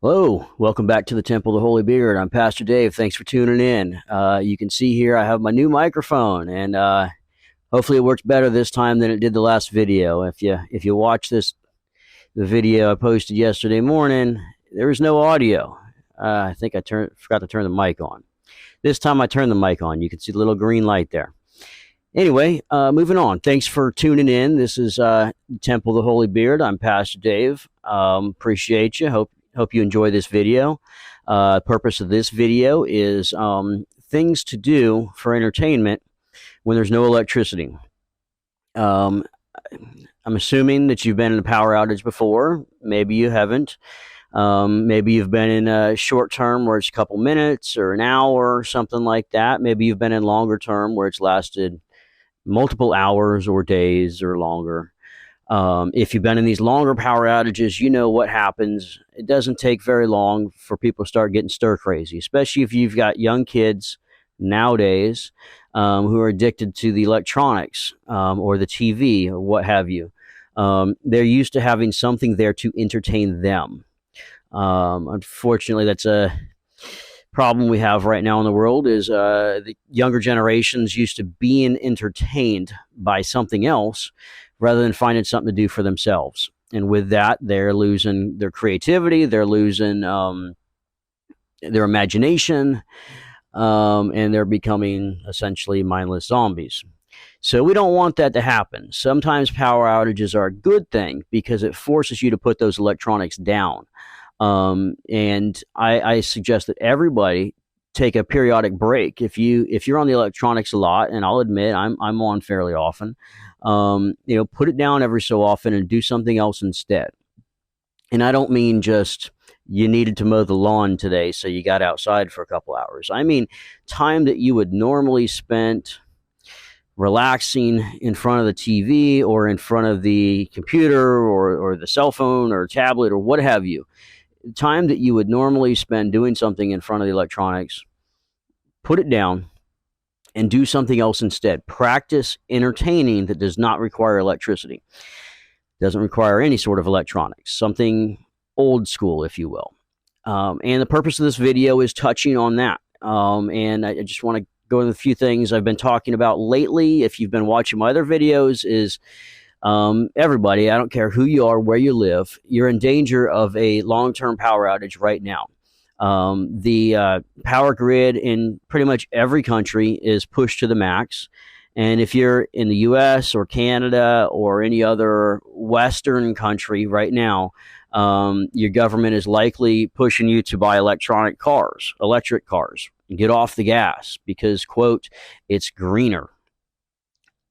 Hello, welcome back to the Temple of the Holy Beard. I'm Pastor Dave. Thanks for tuning in. You can see here I have my new microphone, and hopefully it works better this time than it did the last video. If you watch the video I posted yesterday morning, there was no audio. I think I forgot to turn the mic on. This time I turned the mic on. You can see the little green light there. Anyway, moving on. Thanks for tuning in. This is Temple of the Holy Beard. I'm Pastor Dave. Appreciate you. Hope you enjoy this video. Purpose of this video is things to do for entertainment when there's no electricity. I'm assuming that you've been in a power outage before. Maybe you haven't. Maybe you've been in a short term where it's a couple minutes or an hour or something like that. Maybe you've been in longer term where it's lasted multiple hours or days or longer. If you've been in these longer power outages, you know what happens. It doesn't take very long for people to start getting stir crazy, especially if you've got young kids nowadays who are addicted to the electronics or the TV or what have you. They're used to having something there to entertain them. Unfortunately, that's a problem we have right now in the world is the younger generations used to being entertained by something else rather than finding something to do for themselves. And with that, they're losing their creativity, they're losing their imagination, and they're becoming essentially mindless zombies. So we don't want that to happen. Sometimes power outages are a good thing because it forces you to put those electronics down. And I suggest that everybody take a periodic break. If you're on the electronics a lot, and I'll admit I'm on fairly often, put it down every so often and do something else instead. And I don't mean just you needed to mow the lawn today, so you got outside for a couple hours. I mean time that you would normally spend relaxing in front of the TV or in front of the computer or the cell phone or tablet or what have you. Time that you would normally spend doing something in front of the electronics, put it down and do something else instead. Practice entertaining that does not require electricity. Doesn't require any sort of electronics. Something old school, if you will. And the purpose of this video is touching on that. And I just want to go into a few things I've been talking about lately. If you've been watching my other videos, is everybody, I don't care who you are, where you live, you're in danger of a long-term power outage right now. The power grid in pretty much every country is pushed to the max. And if you're in the US or Canada or any other Western country right now, your government is likely pushing you to buy electric cars, get off the gas because, quote, it's greener.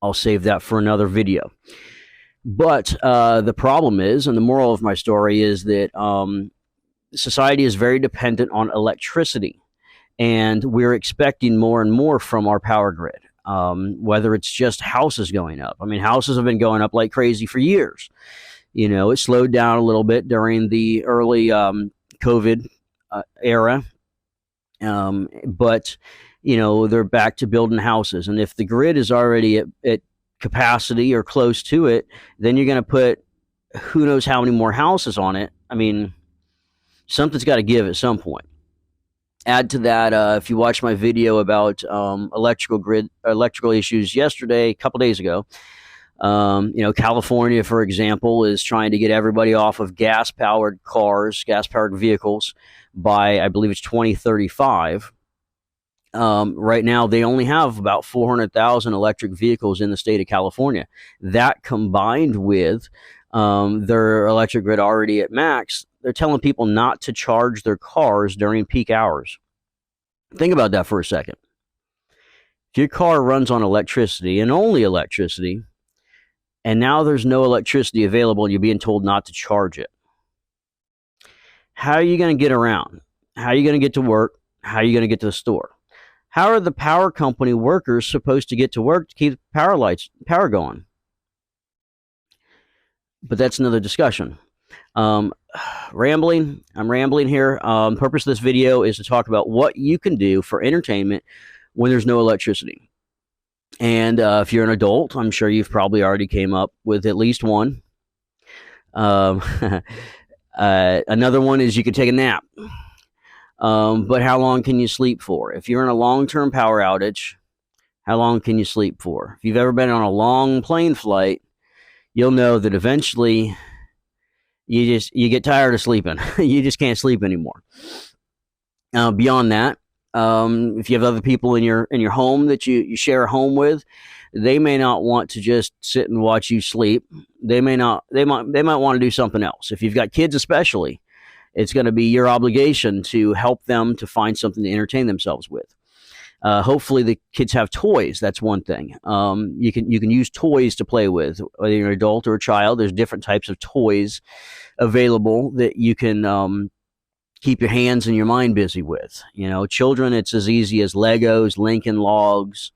I'll save that for another video. But the problem is, and the moral of my story is that society is very dependent on electricity, and we're expecting more and more from our power grid, whether it's just houses going up. I mean, houses have been going up like crazy for years. You know, it slowed down a little bit during the early COVID era, but, you know, they're back to building houses. And if the grid is already at capacity or close to it, then you're going to put who knows how many more houses on it. I mean, something's got to give at some point. Add to that, if you watch my video about electrical issues yesterday, a couple days ago, California, for example, is trying to get everybody off of gas-powered vehicles by, I believe it's 2035. Right now, they only have about 400,000 electric vehicles in the state of California. That combined with their electric grid already at max, they're telling people not to charge their cars during peak hours. Think about that for a second. If your car runs on electricity and only electricity, and now there's no electricity available and you're being told not to charge it, how are you going to get around? How are you going to get to work? How are you going to get to the store? How are the power company workers supposed to get to work to keep power going? But that's another discussion. I'm rambling here. Purpose of this video is to talk about what you can do for entertainment when there's no electricity. And if you're an adult, I'm sure you've probably already came up with at least one. Another one is you can take a nap. But how long can you sleep for? If you're in a long-term power outage, how long can you sleep for? If you've ever been on a long plane flight, you'll know that eventually you get tired of sleeping. You just can't sleep anymore. Beyond that, if you have other people in your home that you share a home with, they may not want to just sit and watch you sleep. They might want to do something else. If you've got kids, especially, it's going to be your obligation to help them to find something to entertain themselves with. Hopefully the kids have toys. That's one thing. You can use toys to play with, whether you're an adult or a child. There's different types of toys available that you can keep your hands and your mind busy with. Children, it's as easy as Legos, Lincoln Logs,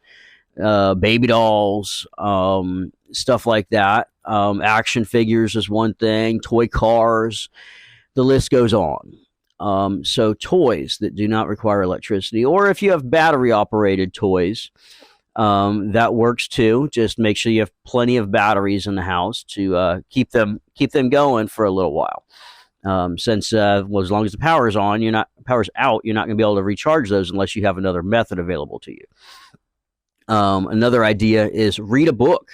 baby dolls, stuff like that. Action figures is one thing. Toy cars. The list goes on. So toys that do not require electricity, or if you have battery operated toys, that works too. Just make sure you have plenty of batteries in the house to keep them going for a little while. Since as long as the power's out, you're not going to be able to recharge those unless you have another method available to you. Another idea is read a book,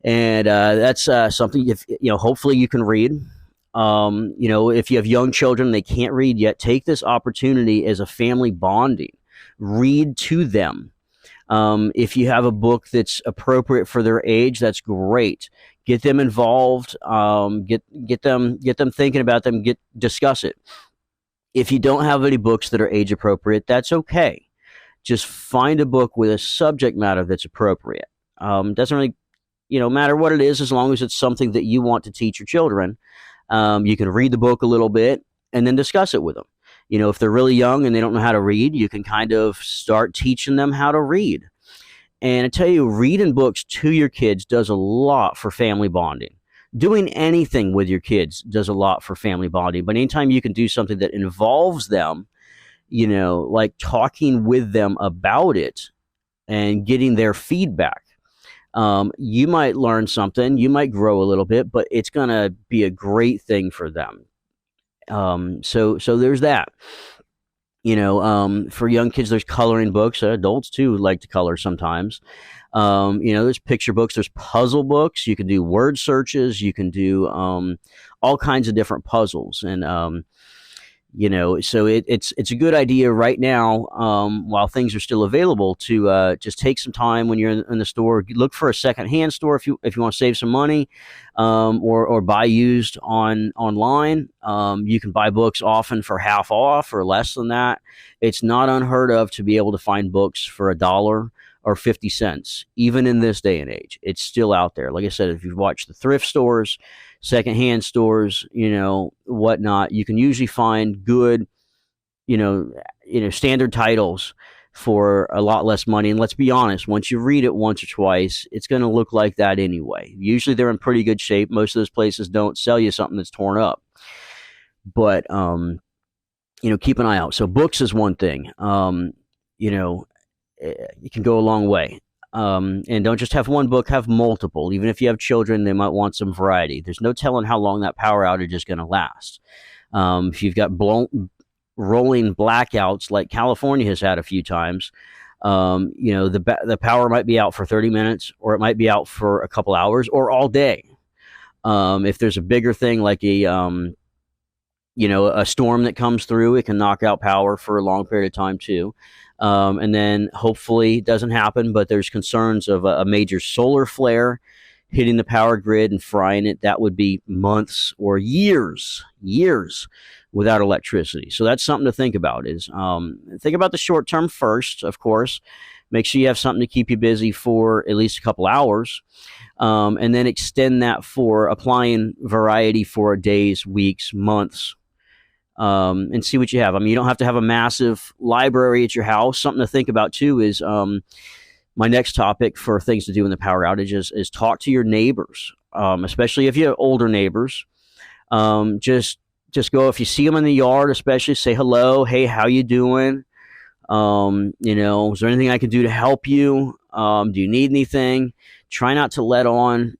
and that's something hopefully you can read. If you have young children, they can't read yet, take this opportunity as a family bonding. Read to them. If you have a book that's appropriate for their age, that's great. Get them involved. Get them thinking about them. Discuss it. If you don't have any books that are age appropriate, that's okay. Just find a book with a subject matter that's appropriate. Doesn't really, matter what it is, as long as it's something that you want to teach your children. You can read the book a little bit and then discuss it with them. If they're really young and they don't know how to read, you can kind of start teaching them how to read. And I tell you, reading books to your kids does a lot for family bonding. Doing anything with your kids does a lot for family bonding. But anytime you can do something that involves them, like talking with them about it and getting their feedback, you might learn something, you might grow a little bit, but it's going to be a great thing for them. So there's that. For young kids, there's coloring books. Adults too like to color sometimes. There's picture books, there's puzzle books. You can do word searches. You can do all kinds of different puzzles. And so it's a good idea right now, while things are still available, to just take some time when you're in the store. Look for a secondhand store if you want to save some money, or buy used online. You can buy books often for half off or less than that. It's not unheard of to be able to find books for $1 or 50 cents, even in this day and age. It's still out there. Like I said, if you watch the thrift stores, secondhand stores, whatnot, you can usually find good, standard titles for a lot less money. And let's be honest, once you read it once or twice, it's going to look like that anyway. Usually they're in pretty good shape. Most of those places don't sell you something that's torn up. But, keep an eye out. So books is one thing. It can go a long way. And don't just have one book, have multiple. Even if you have children, they might want some variety. There's no telling how long that power outage is going to last. If you've got rolling blackouts like California has had a few times, the power might be out for 30 minutes, or it might be out for a couple hours, or all day. If there's a bigger thing like a storm that comes through, it can knock out power for a long period of time too. And then hopefully it doesn't happen, but there's concerns of a major solar flare hitting the power grid and frying it. That would be months or years without electricity. So that's something to think about. Think about the short term first, of course. Make sure you have something to keep you busy for at least a couple hours, and then extend that for applying variety for days, weeks, months. And see what you have. You don't have to have a massive library at your house. Something to think about too is my next topic for things to do in the power outages is talk to your neighbors, especially if you have older neighbors. Just go, if you see them in the yard, especially, say hello. Hey, how you doing? Is there anything I can do to help you? Do you need anything? Try not to let on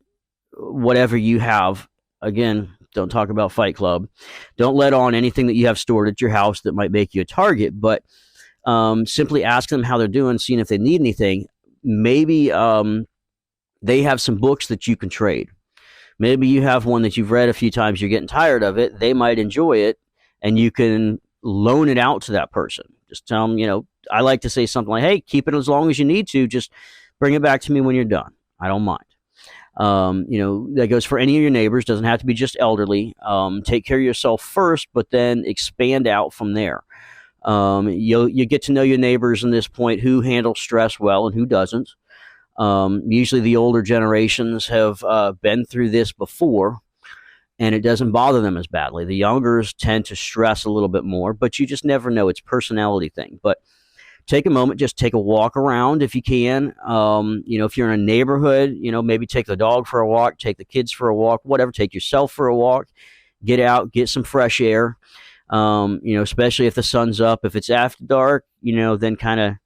whatever you have. Again, Don't talk about Fight Club. Don't let on anything that you have stored at your house that might make you a target, but simply ask them how they're doing, seeing if they need anything. Maybe they have some books that you can trade. Maybe you have one that you've read a few times, you're getting tired of it. They might enjoy it, and you can loan it out to that person. Just tell them, I like to say something like, hey, keep it as long as you need to. Just bring it back to me when you're done. I don't mind. That goes for any of your neighbors. Doesn't have to be just elderly. Take care of yourself first, but then expand out from there. You get to know your neighbors in this point, who handles stress well and who doesn't. Usually the older generations have been through this before, and it doesn't bother them as badly. The youngers tend to stress a little bit more, but you just never know. It's a personality thing. But take a moment, just take a walk around if you can. If you're in a neighborhood, maybe take the dog for a walk, take the kids for a walk, whatever. Take yourself for a walk. Get out, get some fresh air. Especially if the sun's up. If it's after dark, then kind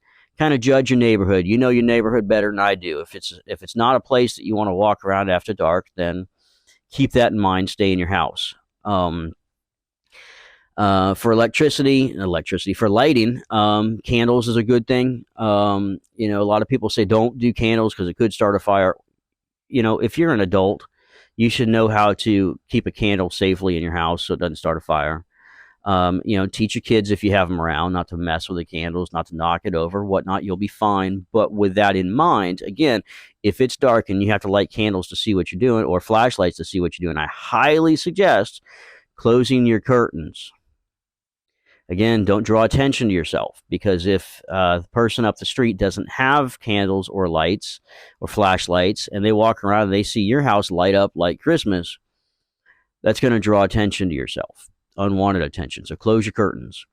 of judge your neighborhood. You know your neighborhood better than I do. If it's not a place that you want to walk around after dark, then keep that in mind. Stay in your house. For electricity for lighting, candles is a good thing. A lot of people say don't do candles because it could start a fire. If you're an adult, you should know how to keep a candle safely in your house so it doesn't start a fire. Teach your kids, if you have them around, not to mess with the candles, not to knock it over, whatnot. You'll be fine. But with that in mind, again, if it's dark and you have to light candles to see what you're doing, or flashlights to see what you're doing, I highly suggest closing your curtains. Again, don't draw attention to yourself, because if the person up the street doesn't have candles or lights or flashlights, and they walk around and they see your house light up like Christmas, that's going to draw attention to yourself. Unwanted attention. So close your curtains.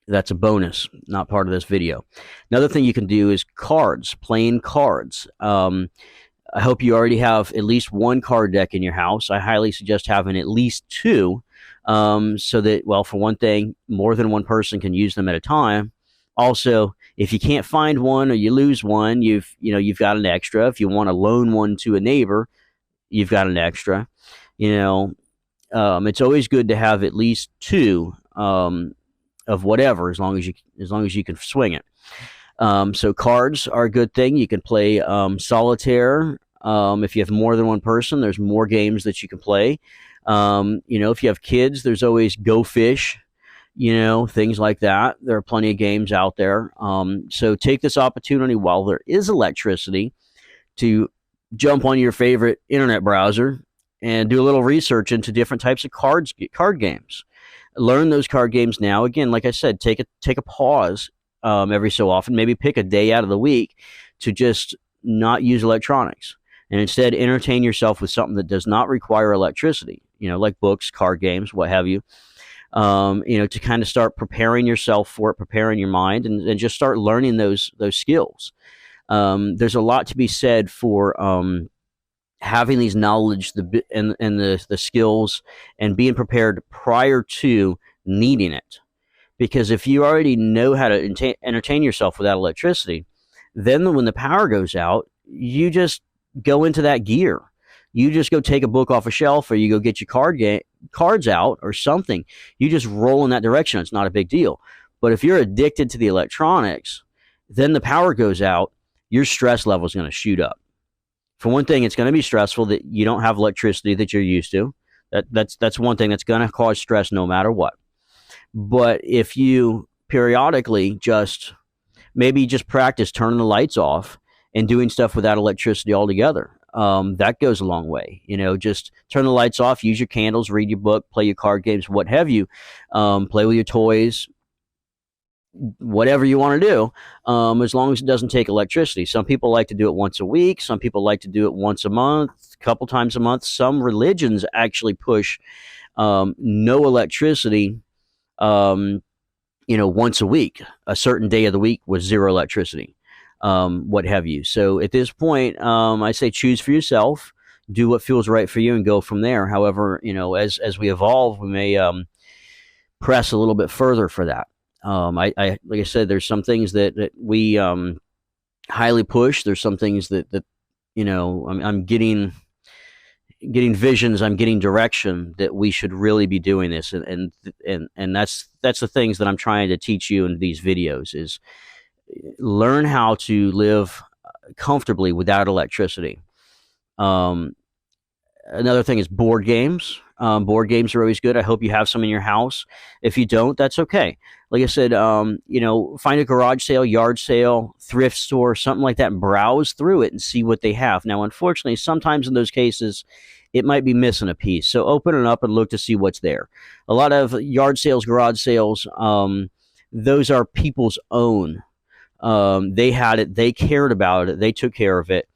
That's a bonus, not part of this video. Another thing you can do is cards, playing cards. I hope you already have at least one card deck in your house. I highly suggest having at least two, so that, well, for one thing, more than one person can use them at a time. Also, if you can't find one or you lose one, you've got an extra. If you want to loan one to a neighbor, you've got an extra. It's always good to have at least two of whatever, as long as you can swing it. So cards are a good thing. You can play solitaire. If you have more than one person, there's more games that you can play. If you have kids, there's always Go Fish, things like that. There are plenty of games out there. So take this opportunity while there is electricity to jump on your favorite internet browser and do a little research into different types of card games. Learn those card games now. Again, like I said, take a pause every so often. Maybe pick a day out of the week to just not use electronics, and instead entertain yourself with something that does not require electricity. Like books, card games, what have you. To kind of start preparing yourself for it, preparing your mind, and just start learning those skills. There's a lot to be said for having these knowledge and the skills and being prepared prior to needing it. Because if you already know how to entertain yourself without electricity, then when the power goes out, you just go into that gear. You just go take a book off a shelf, or you go get your cards out or something. You just roll in that direction. It's not a big deal. But if you're addicted to the electronics, then the power goes out, your stress level is going to shoot up. For one thing, it's going to be stressful that you don't have electricity that you're used to. That's one thing that's going to cause stress no matter what. But if you periodically just practice turning the lights off and doing stuff without electricity altogether, that goes a long way. Just turn the lights off, use your candles, read your book, play your card games, what have you. Play with your toys, whatever you want to do, as long as it doesn't take electricity. Some people like to do it once a week. Some people like to do it once a month, a couple times a month. Some religions actually push no electricity, once a week, a certain day of the week with zero electricity, what have you. So at this point, I say choose for yourself, do what feels right for you, and go from there. However, as we evolve, we may press a little bit further for that. Like I said, there's some things that we highly push. There's some things that I'm getting getting visions. I'm getting direction that we should really be doing this, and that's the things that I'm trying to teach you in these videos is learn how to live comfortably without electricity. Another thing is board games. Board games are always good. I hope you have some in your house. If you don't, that's okay. Like I said, find a garage sale, yard sale, thrift store, something like that, and browse through it and see what they have. Now, unfortunately, sometimes in those cases, it might be missing a piece. So open it up and look to see what's there. A lot of yard sales, garage sales, those are people's own. They had it. They cared about it. They took care of it.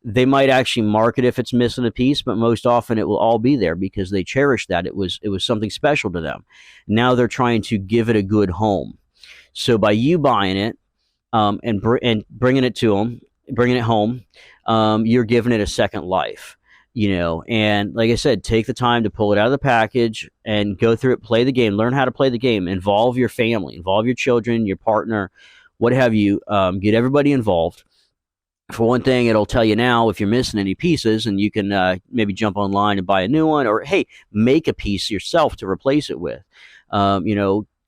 They might actually mark it if it's missing a piece, but most often it will all be there because they cherish that. It was something special to them. Now they're trying to give it a good home. So by you buying it and bringing it to them, bringing it home, you're giving it a second life. And like I said, take the time to pull it out of the package and go through it, play the game, learn how to play the game, involve your family, involve your children, your partner, what have you, get everybody involved. For one thing, it'll tell you now if you're missing any pieces, and you can maybe jump online and buy a new one, or hey, make a piece yourself to replace it with.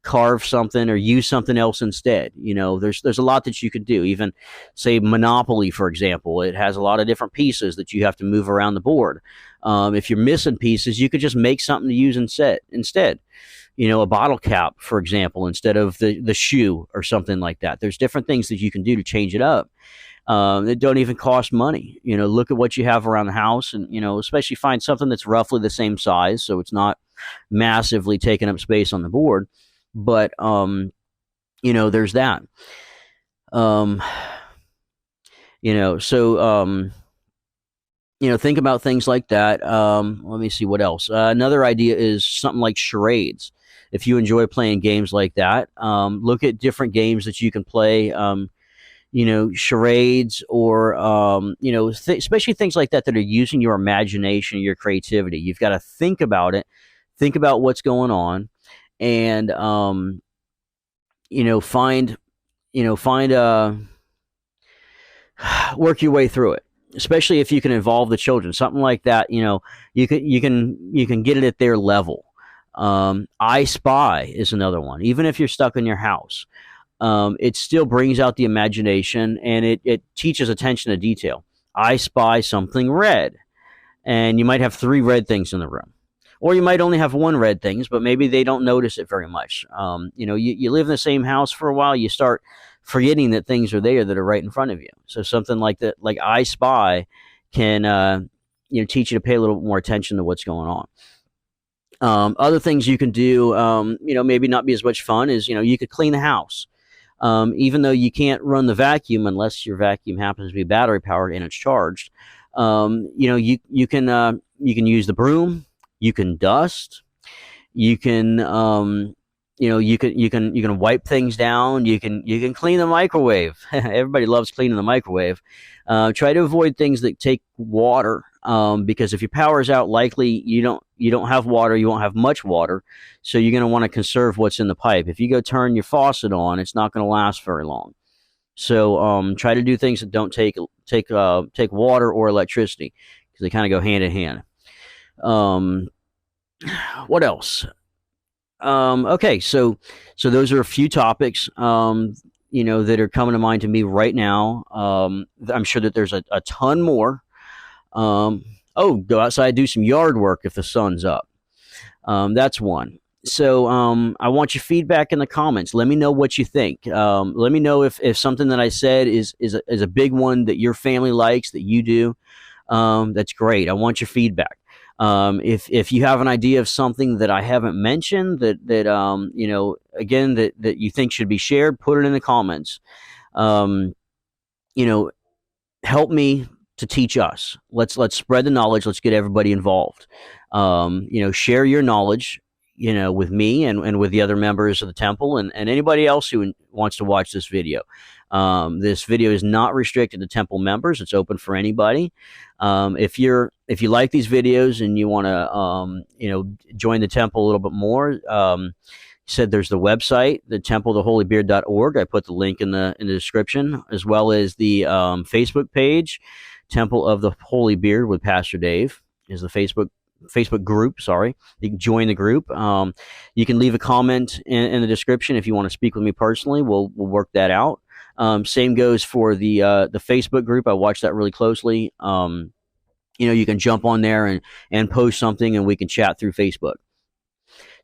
Carve something or use something else instead. There's a lot that you could do. Even say Monopoly, for example, it has a lot of different pieces that you have to move around the board. If you're missing pieces, you could just make something to use instead. A bottle cap, for example, instead of the shoe or something like that. There's different things that you can do to change it up. That don't even cost money. Look at what you have around the house, and especially find something that's roughly the same size, so it's not massively taking up space on the board. But there's that. Think about things like that. Let me see what else. Another idea is something like charades. If you enjoy playing games like that, look at different games that you can play. Charades, or especially things like that are using your imagination, your creativity. You've got to think about it, think about what's going on, and work your way through it. Especially if you can involve the children, something like that. You can get it at their level. I Spy is another one. Even if you're stuck in your house, it still brings out the imagination, and it teaches attention to detail. I spy something red, and you might have 3 red things in the room, or you might only have 1 red thing, but maybe they don't notice it very much. You live in the same house for a while, you start forgetting that things are there that are right in front of you. So something like that, like I Spy, can teach you to pay a little more attention to what's going on. Other things you can do, maybe not be as much fun, is you could clean the house. Even though you can't run the vacuum unless your vacuum happens to be battery powered and it's charged, you can use the broom, you can dust, you can you can wipe things down, you can clean the microwave. Everybody loves cleaning the microwave. Try to avoid things that take water, because if your power's out, likely you don't have water, you won't have much water, so you're going to want to conserve what's in the pipe. If you go turn your faucet on, it's not going to last very long. So try to do things that don't take water or electricity, because they kind of go hand in hand. What else? Okay, so those are a few topics that are coming to mind to me right now. I'm sure that there's a ton more. Go outside, do some yard work if the sun's up. That's one. So I want your feedback in the comments. Let me know what you think. Let me know if something that I said is a big one that your family likes, that you do. That's great. I want your feedback. If you have an idea of something that I haven't mentioned that you think should be shared, put it in the comments. Help me to teach us. Let's spread the knowledge. Let's get everybody involved. Share your knowledge, with me and with the other members of the temple and anybody else who wants to watch this video. This video is not restricted to temple members. It's open for anybody. If you like these videos and you want to, join the temple a little bit more, said there's the website, the templeoftheholybeard.org. I put the link in the description, as well as the Facebook page, Temple of the Holy Beard with Pastor Dave. is the Facebook group. Sorry, you can join the group. You can leave a comment in the description if you want to speak with me personally. We'll work that out. Same goes for the Facebook group. I watch that really closely. You can jump on there and post something, and we can chat through Facebook.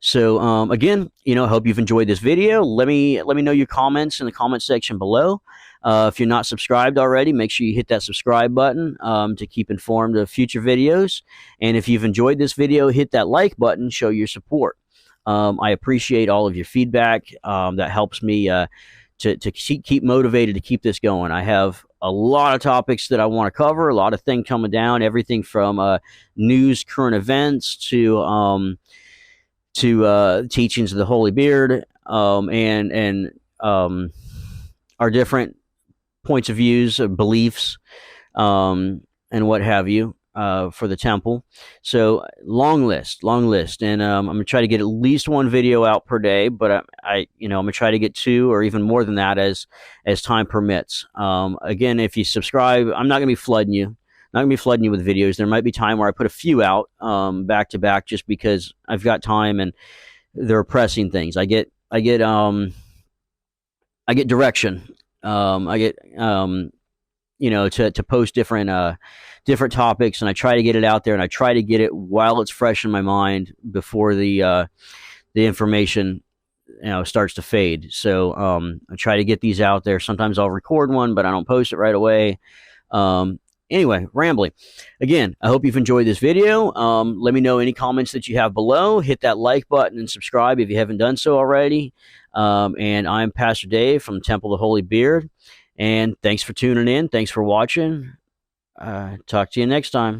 So again, I hope you've enjoyed this video. Let me know your comments in the comment section below. If you're not subscribed already, make sure you hit that subscribe button to keep informed of future videos. And if you've enjoyed this video, hit that like button, show your support. I appreciate all of your feedback. That helps me to keep motivated to keep this going. I have a lot of topics that I want to cover, a lot of things coming down, everything from news, current events to teachings of the Holy Beard, and our different points of views, beliefs, and what have you, for the temple. So long list, and I'm gonna try to get at least one video out per day, but I'm gonna try to get 2 or even more than that as time permits. Again, if you subscribe, I'm not gonna be flooding you. Not gonna be flooding you with videos. There might be time where I put a few out back to back, just because I've got time and there are pressing things. I get direction. I get to post different topics, and I try to get it out there, and I try to get it while it's fresh in my mind before the information starts to fade. So I try to get these out there. Sometimes I'll record one, but I don't post it right away. Anyway, rambling. Again, I hope you've enjoyed this video. Let me know any comments that you have below. Hit that like button and subscribe if you haven't done so already. And I'm Pastor Dave from Temple of the Holy Beard. And thanks for tuning in. Thanks for watching. Talk to you next time.